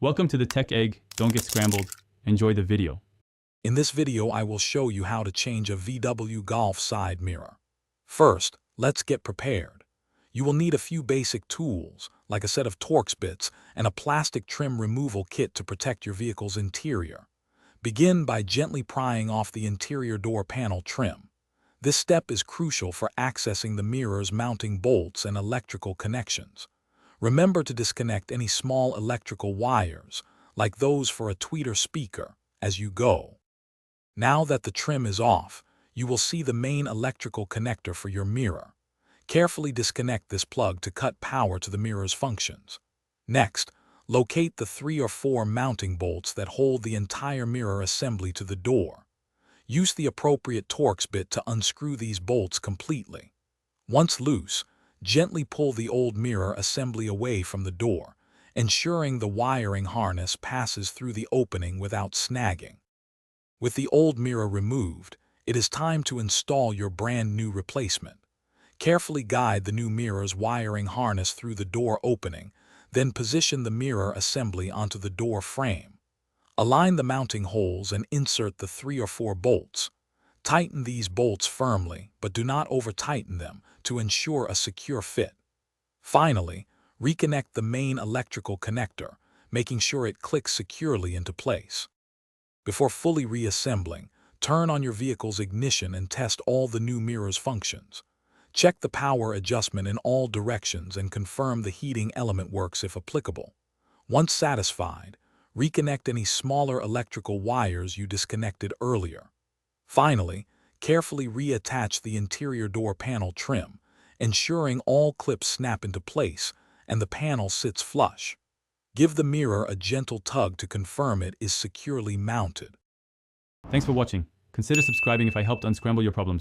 Welcome to the Tech Egg. Don't get scrambled. Enjoy the video. In this video, I will show you how to change a VW Golf side mirror. First, let's get prepared. You will need a few basic tools, like a set of Torx bits and a plastic trim removal kit to protect your vehicle's interior. Begin by gently prying off the interior door panel trim. This step is crucial for accessing the mirror's mounting bolts and electrical connections. Remember to disconnect any small electrical wires, like those for a tweeter speaker, as you go. Now that the trim is off, you will see the main electrical connector for your mirror. Carefully disconnect this plug to cut power to the mirror's functions. Next, locate the 3 or 4 mounting bolts that hold the entire mirror assembly to the door. Use the appropriate Torx bit to unscrew these bolts completely. Once loose, gently pull the old mirror assembly away from the door, ensuring the wiring harness passes through the opening without snagging. With the old mirror removed, it is time to install your brand new replacement. Carefully guide the new mirror's wiring harness through the door opening, then position the mirror assembly onto the door frame. Align the mounting holes and insert the 3 or 4 bolts. Tighten these bolts firmly, but do not over-tighten them to ensure a secure fit. Finally, reconnect the main electrical connector, making sure it clicks securely into place. Before fully reassembling, turn on your vehicle's ignition and test all the new mirror's functions. Check the power adjustment in all directions and confirm the heating element works if applicable. Once satisfied, reconnect any smaller electrical wires you disconnected earlier. Finally, carefully reattach the interior door panel trim, ensuring all clips snap into place and the panel sits flush. Give the mirror a gentle tug to confirm it is securely mounted. Thanks for watching. Consider subscribing if I helped unscramble your problems.